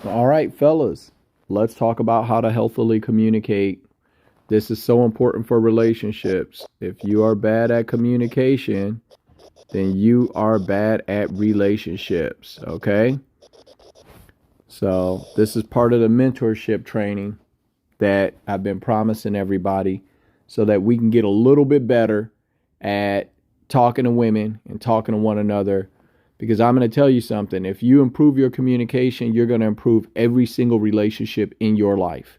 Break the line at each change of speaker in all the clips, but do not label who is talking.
All right, fellas, let's talk about how to healthily communicate. This is so important for relationships. If you are bad at communication, then you are bad at relationships. Okay. So, this is part of the mentorship training that I've been promising everybody so that we can get a little bit better at talking to women and talking to one another. Because I'm going to tell you something. If you improve your communication, you're going to improve every single relationship in your life.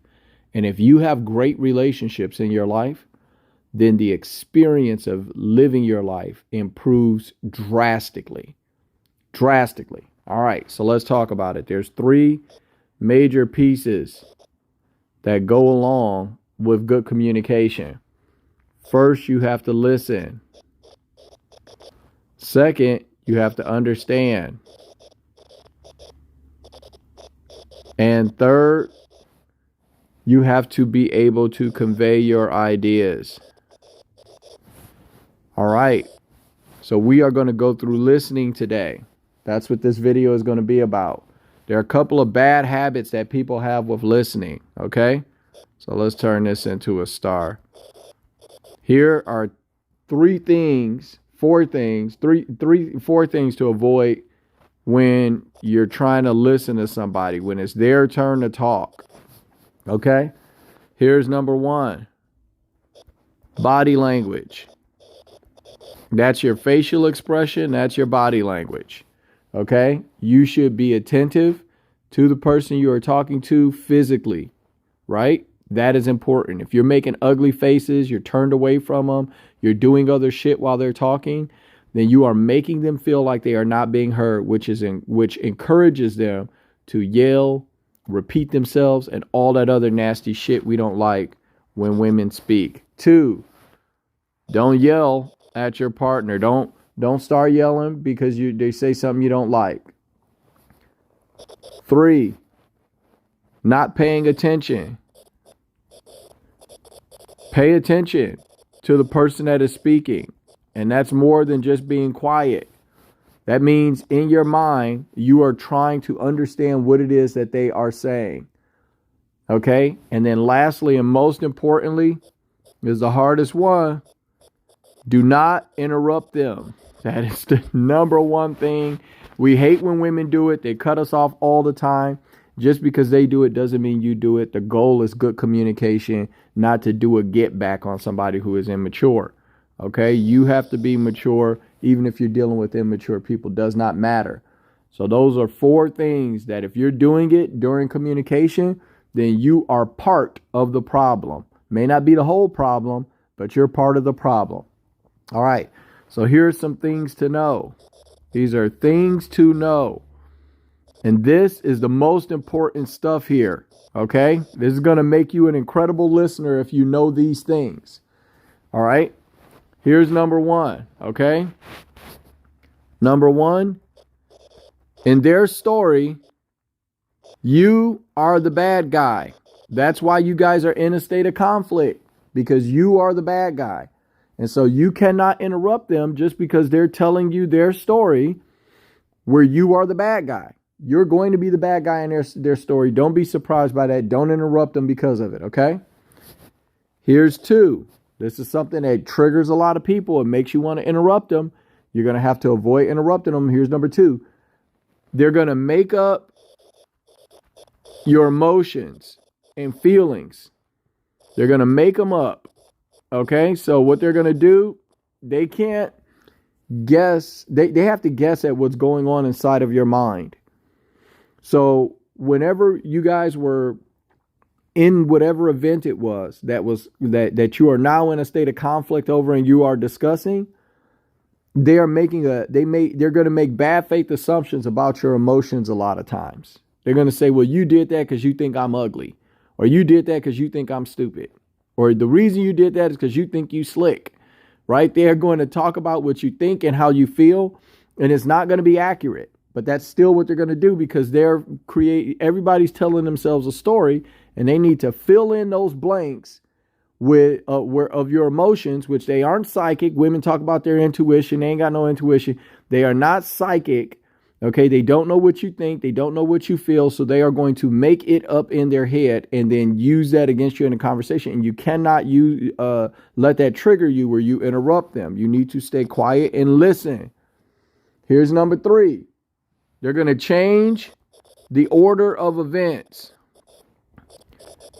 And if you have great relationships in your life, then the experience of living your life improves drastically. Drastically. All right, so let's talk about it. There's three major pieces that go along with good communication. First, you have to listen. Second, you have to understand. And third, you have to be able to convey your ideas. All right. So we are going to go through listening today. That's what this video is going to be about. There are a couple of bad habits that people have with listening. Okay. So let's turn this into a star. Here are four things to avoid when you're trying to listen to somebody, when it's their turn to talk. Okay? Here's number one. Body language. That's your facial expression. That's your body language. Okay? You should be attentive to the person you are talking to physically, right? That is important. If you're making ugly faces, you're turned away from them, you're doing other shit while they're talking, then you are making them feel like they are not being heard, which encourages them to yell, repeat themselves, and all that other nasty shit we don't like when women speak. 2, don't yell at your partner. Don't start yelling because they say something you don't like. 3, not paying attention. Pay attention to the person that is speaking. And that's more than just being quiet. That means in your mind, you are trying to understand what it is that they are saying. Okay? And then lastly, and most importantly, is the hardest one. Do not interrupt them. That is the number one thing. We hate when women do it. They cut us off all the time. Just because they do it doesn't mean you do it. The goal is good communication, not to do a get back on somebody who is immature. Okay? You have to be mature, even if you're dealing with immature people. Does not matter. So those are 4 things that if you're doing it during communication, then you are part of the problem. May not be the whole problem, but you're part of the problem. All right. So here's some things to know. These are things to know. And this is the most important stuff here. Okay? This is going to make you an incredible listener if you know these things. All right? Here's number 1. Okay? Number 1, in their story, you are the bad guy. That's why you guys are in a state of conflict, because you are the bad guy. And so you cannot interrupt them just because they're telling you their story where you are the bad guy. You're going to be the bad guy in their story. Don't be surprised by that. Don't interrupt them because of it, okay? Here's 2. This is something that triggers a lot of people and makes you want to interrupt them. You're going to have to avoid interrupting them. Here's number 2. They're going to make up your emotions and feelings. They're going to make them up, okay? So what they're going to do, they can't guess. They have to guess at what's going on inside of your mind. So whenever you guys were in whatever event it was that you are now in a state of conflict over and you are discussing, they're going to make bad faith assumptions about your emotions a lot of times. They're going to say, well, you did that because you think I'm ugly, or you did that because you think I'm stupid, or the reason you did that is because you think you slick, right? They're going to talk about what you think and how you feel, and it's not going to be accurate. But that's still what they're going to do because everybody's telling themselves a story, and they need to fill in those blanks with of your emotions, which they aren't psychic. Women talk about their intuition. They ain't got no intuition. They are not psychic. Okay, they don't know what you think. They don't know what you feel. So they are going to make it up in their head and then use that against you in a conversation. And you cannot let that trigger you where you interrupt them. You need to stay quiet and listen. Here's number 3. They're going to change the order of events.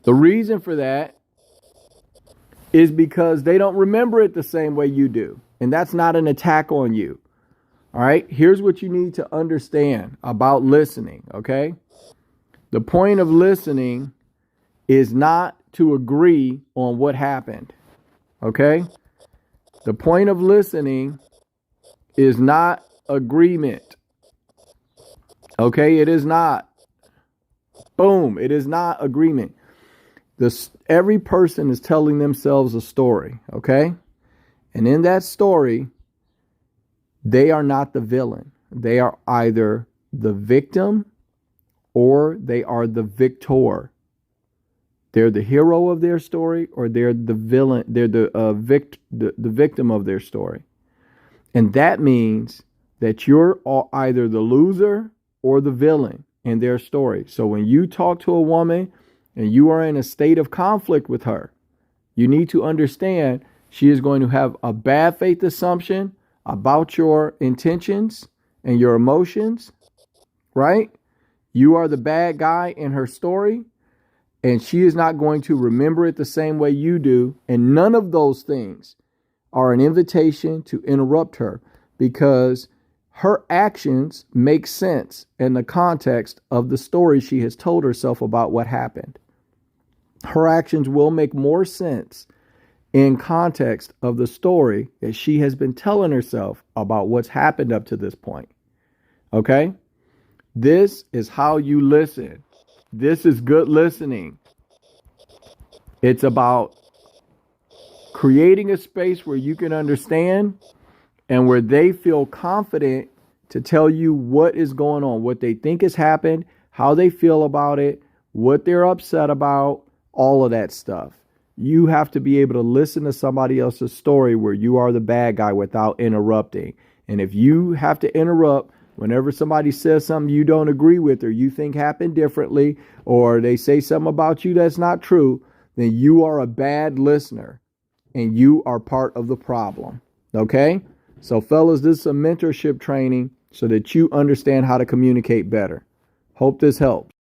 The reason for that is because they don't remember it the same way you do. And that's not an attack on you. All right, here's what you need to understand about listening, okay? The point of listening is not to agree on what happened, okay? The point of listening is not agreement, okay? It is not. Boom, it is not agreement. Every person is telling themselves a story, okay? And in that story, they are not the villain. They are either the victim or they are the victor. They're the hero of their story or they're the villain. They're the victim of their story. And that means that you're either the loser or the villain in their story. So when you talk to a woman and you are in a state of conflict with her, you need to understand she is going to have a bad faith assumption about your intentions and your emotions, right? You are the bad guy in her story, and she is not going to remember it the same way you do. And none of those things are an invitation to interrupt her because her actions make sense in the context of the story she has told herself about what happened. Her actions will make more sense in context of the story that she has been telling herself about what's happened up to this point. Okay? This is how you listen. This is good listening. It's about creating a space where you can understand and where they feel confident to tell you what is going on, what they think has happened, how they feel about it, what they're upset about, all of that stuff. You have to be able to listen to somebody else's story where you are the bad guy without interrupting. And if you have to interrupt whenever somebody says something you don't agree with or you think happened differently or they say something about you that's not true, then you are a bad listener and you are part of the problem. Okay? So fellas, this is a mentorship training so that you understand how to communicate better. Hope this helps.